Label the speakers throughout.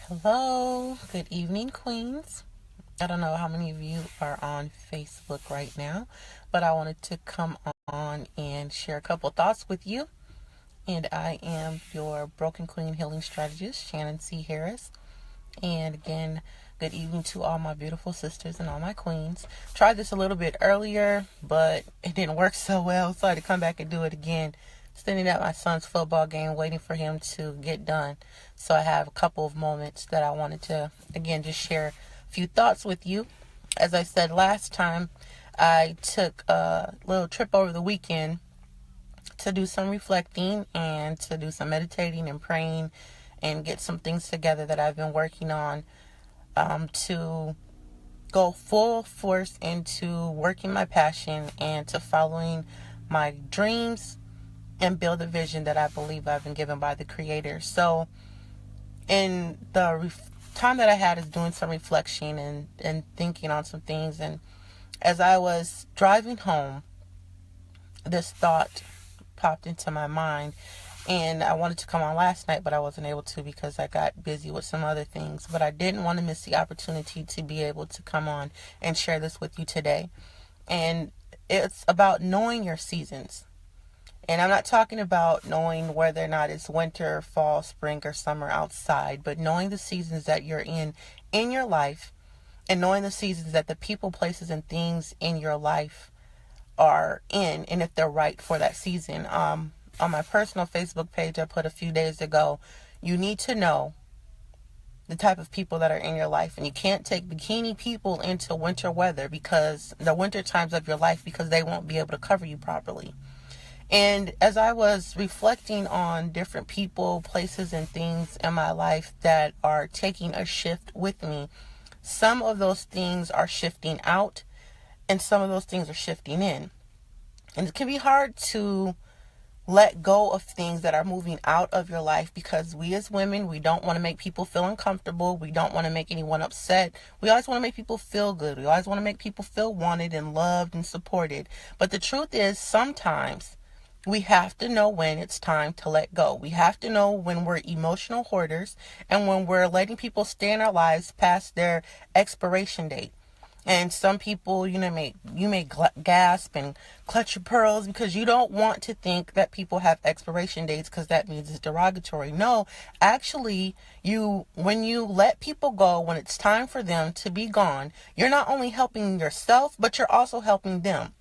Speaker 1: Hello, good evening, Queens. I don't know how many of you are on Facebook right now, but I wanted to come on and share a couple thoughts with you. And I am your Broken Queen Healing Strategist, Shannon C. Harris. And again, good evening to all my beautiful sisters and all my queens. Tried this a little bit earlier, but it didn't work so well, so I had to come back and do it again. Standing at my son's football game, waiting for him to get done. So I have a couple of moments that I wanted to, again, just share a few thoughts with you. As I said last time, I took a little trip over the weekend to do some reflecting and to do some meditating and praying and get some things together that I've been working on to go full force into working my passion and to following my dreams and build a vision that I believe I've been given by the Creator. So in the time that I had is doing some reflection and thinking on some things, and as I was driving home, this thought popped into my mind, and I wanted to come on last night, but I wasn't able to because I got busy with some other things. But I didn't want to miss the opportunity to be able to come on and share this with you today. And it's about knowing your seasons. And I'm not talking about knowing whether or not it's winter, fall, spring, or summer outside, but knowing the seasons that you're in your life, and knowing the seasons that the people, places, and things in your life are in, and if they're right for that season. On my personal Facebook page, I put a few days ago, you need to know the type of people that are in your life, and you can't take bikini people into winter weather, because the winter times of your life, because they won't be able to cover you properly. And as I was reflecting on different people, places, and things in my life that are taking a shift with me, some of those things are shifting out and some of those things are shifting in. And it can be hard to let go of things that are moving out of your life, because we as women, we don't want to make people feel uncomfortable. We don't want to make anyone upset. We always want to make people feel good. We always want to make people feel wanted and loved and supported. But the truth is, sometimes we have to know when it's time to let go. We have to know when we're emotional hoarders and when we're letting people stay in our lives past their expiration date. And some people, you may gasp and clutch your pearls because you don't want to think that people have expiration dates, because that means it's derogatory. No, actually, when you let people go, when it's time for them to be gone, you're not only helping yourself, but you're also helping them.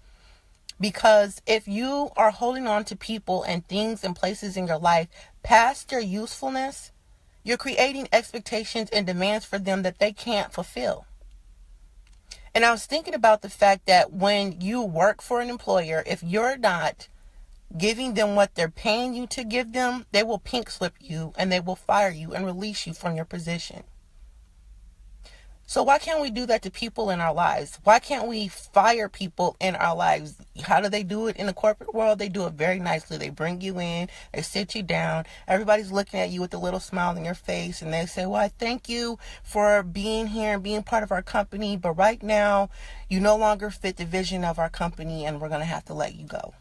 Speaker 1: Because if you are holding on to people and things and places in your life past their usefulness, you're creating expectations and demands for them that they can't fulfill. And I was thinking about the fact that when you work for an employer, if you're not giving them what they're paying you to give them, they will pink slip you and they will fire you and release you from your position. So why can't we do that to people in our lives? Why can't we fire people in our lives? How do they do it in the corporate world? They do it very nicely. They bring you in, they sit you down. Everybody's looking at you with a little smile on your face, and they say, well, I thank you for being here and being part of our company, but right now you no longer fit the vision of our company and we're going to have to let you go.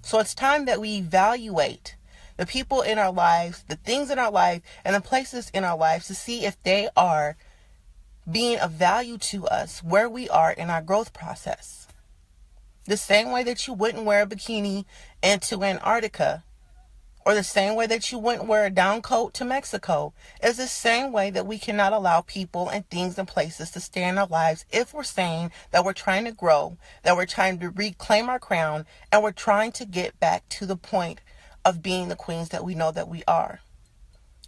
Speaker 1: So it's time that we evaluate the people in our lives, the things in our life, and the places in our lives to see if they are being of value to us where we are in our growth process. The same way that you wouldn't wear a bikini into Antarctica, or the same way that you wouldn't wear a down coat to Mexico, is the same way that we cannot allow people and things and places to stay in our lives if we're saying that we're trying to grow, that we're trying to reclaim our crown, and we're trying to get back to the point of being the queens that we know that we are.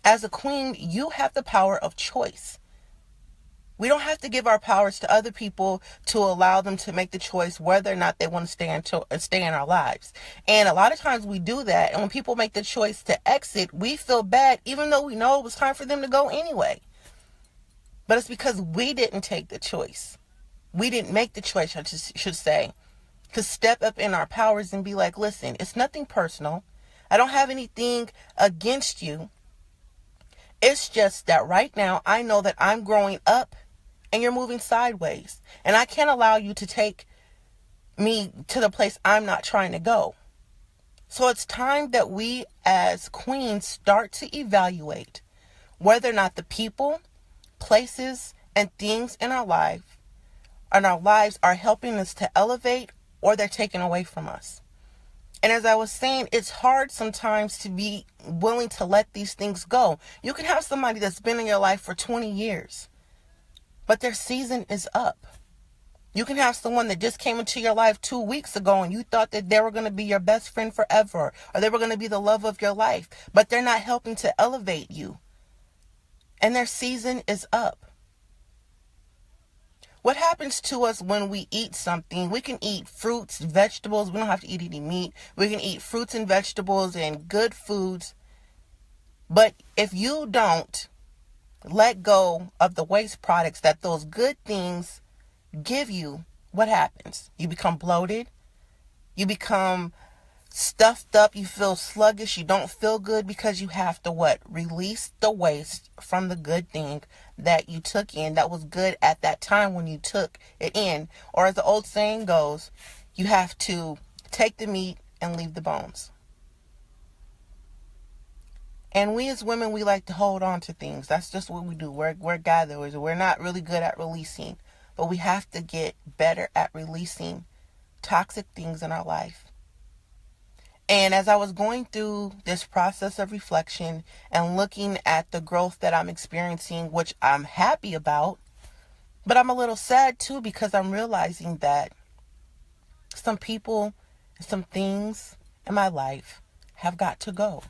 Speaker 1: As a queen, you have the power of choice. We don't have to give our powers to other people to allow them to make the choice whether or not they want to stay in our lives. And a lot of times we do that. And when people make the choice to exit, we feel bad, even though we know it was time for them to go anyway. But it's because we didn't take the choice. We didn't make the choice, I should say, to step up in our powers and be like, listen, it's nothing personal. I don't have anything against you. It's just that right now I know that I'm growing up and you're moving sideways. And I can't allow you to take me to the place I'm not trying to go. So it's time that we as queens start to evaluate whether or not the people, places, and things in our life and our lives are helping us to elevate or they're taking away from us. And as I was saying, it's hard sometimes to be willing to let these things go. You can have somebody that's been in your life for 20 years, but their season is up. You can have someone that just came into your life 2 weeks ago and you thought that they were going to be your best friend forever or they were going to be the love of your life, but they're not helping to elevate you. And their season is up. What happens to us when we eat something? We can eat fruits, vegetables. We don't have to eat any meat. We can eat fruits and vegetables and good foods. But if you don't let go of the waste products that those good things give you, what happens? You become bloated. You become stuffed up. You feel sluggish. You don't feel good because you have to what? Release the waste from the good thing that you took in that was good at that time when you took it in. Or as the old saying goes, you have to take the meat and leave the bones. And we as women, we like to hold on to things. That's just what we do. We're gatherers. We're not really good at releasing, but we have to get better at releasing toxic things in our life. And as I was going through this process of reflection and looking at the growth that I'm experiencing, which I'm happy about, but I'm a little sad too because I'm realizing that some people, some things in my life have got to go.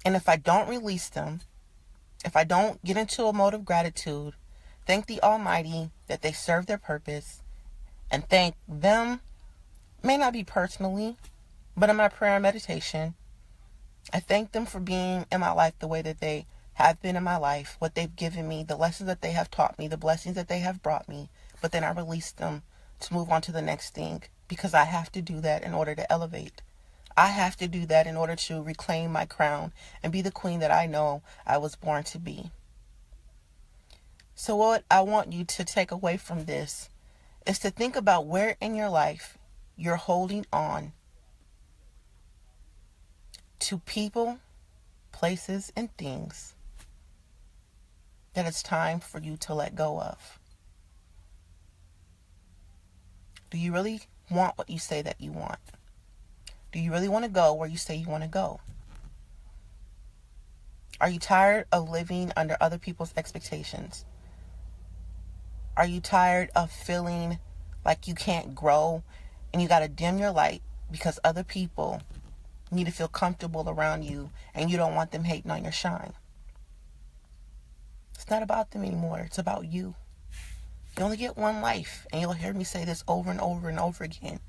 Speaker 1: And if I don't release them, if I don't get into a mode of gratitude, thank the Almighty that they serve their purpose, and thank them, may not be personally, but in my prayer and meditation, I thank them for being in my life the way that they have been in my life, what they've given me, the lessons that they have taught me, the blessings that they have brought me. But then I release them to move on to the next thing because I have to do that in order to elevate. I have to do that in order to reclaim my crown and be the queen that I know I was born to be. So what I want you to take away from this is to think about where in your life you're holding on to people, places, and things that it's time for you to let go of. Do you really want what you say that you want? Do you really want to go where you say you want to go? Are you tired of living under other people's expectations? Are you tired of feeling like you can't grow and you got to dim your light because other people need to feel comfortable around you and you don't want them hating on your shine? It's not about them anymore. It's about you. You only get one life, and you'll hear me say this over and over and over again.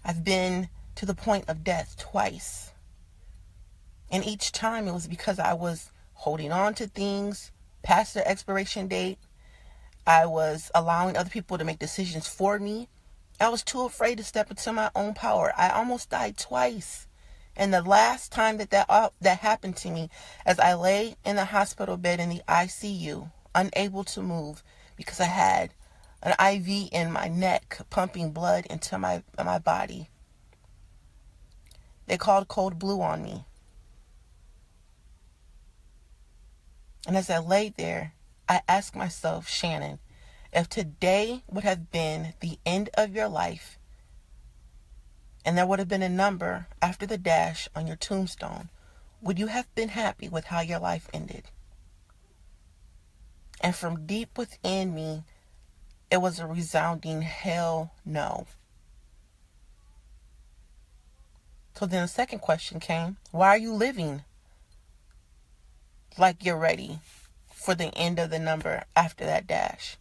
Speaker 1: I've been to the point of death twice. And each time it was because I was holding on to things past their expiration date. I was allowing other people to make decisions for me. I was too afraid to step into my own power. I almost died twice. And the last time that happened to me, as I lay in the hospital bed in the ICU, unable to move because I had an IV in my neck pumping blood into my body. They called Cold Blue on me. And as I lay there, I asked myself, Shannon, if today would have been the end of your life, and there would have been a number after the dash on your tombstone, would you have been happy with how your life ended? And from deep within me, it was a resounding hell no. So then the second question came, why are you living like you're ready for the end of the number after that dash?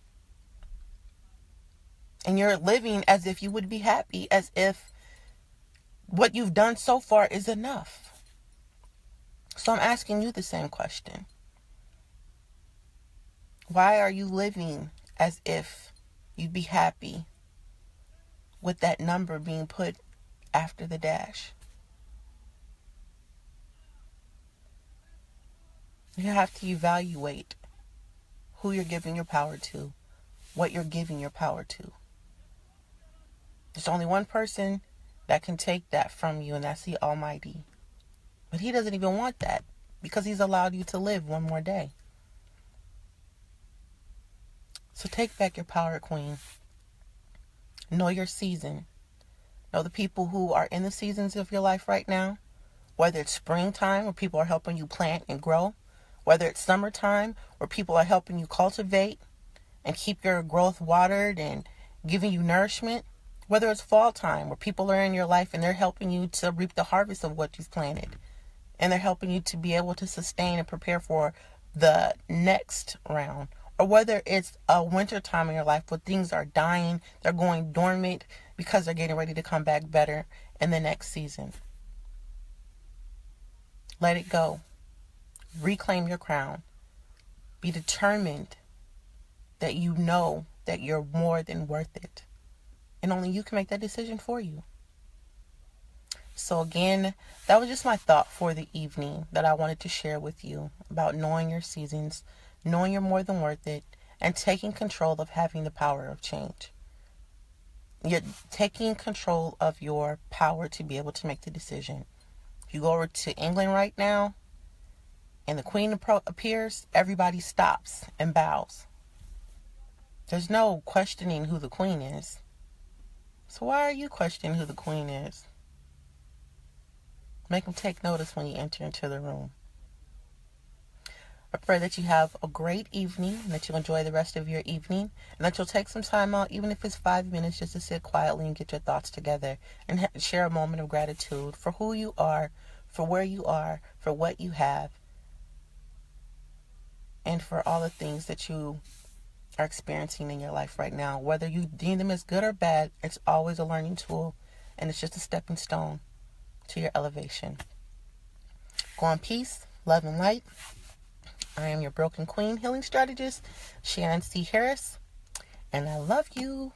Speaker 1: And you're living as if you would be happy, as if what you've done so far is enough. So I'm asking you the same question. Why are you living as if you'd be happy with that number being put after the dash? You have to evaluate who you're giving your power to, what you're giving your power to. There's only one person that can take that from you, and that's the Almighty. But He doesn't even want that, because he's allowed you to live one more day. So take back your power, Queen. Know your season. Know the people who are in the seasons of your life right now. Whether it's springtime, where people are helping you plant and grow. Whether it's summertime, where people are helping you cultivate and keep your growth watered and giving you nourishment. Whether it's fall time, where people are in your life and they're helping you to reap the harvest of what you've planted. And they're helping you to be able to sustain and prepare for the next round. Or whether it's a winter time in your life where things are dying, they're going dormant because they're getting ready to come back better in the next season. Let it go. Reclaim your crown. Be determined that you know that you're more than worth it. And only you can make that decision for you. So again, that was just my thought for the evening that I wanted to share with you about knowing your seasons, knowing you're more than worth it, and taking control of having the power of change. You're taking control of your power to be able to make the decision. If you go over to England right now and the Queen appears, everybody stops and bows. There's no questioning who the Queen is. So why are you questioning who the Queen is? Make them take notice when you enter into the room. I pray that you have a great evening, and that you'll enjoy the rest of your evening, and that you'll take some time out, even if it's 5 minutes, just to sit quietly and get your thoughts together and share a moment of gratitude for who you are, for where you are, for what you have, and for all the things that you are experiencing in your life right now. Whether you deem them as good or bad, it's always a learning tool, and it's just a stepping stone to your elevation. Go in peace, love, and light. I am your Broken Queen healing strategist, Shannon C. Harris, and I love you.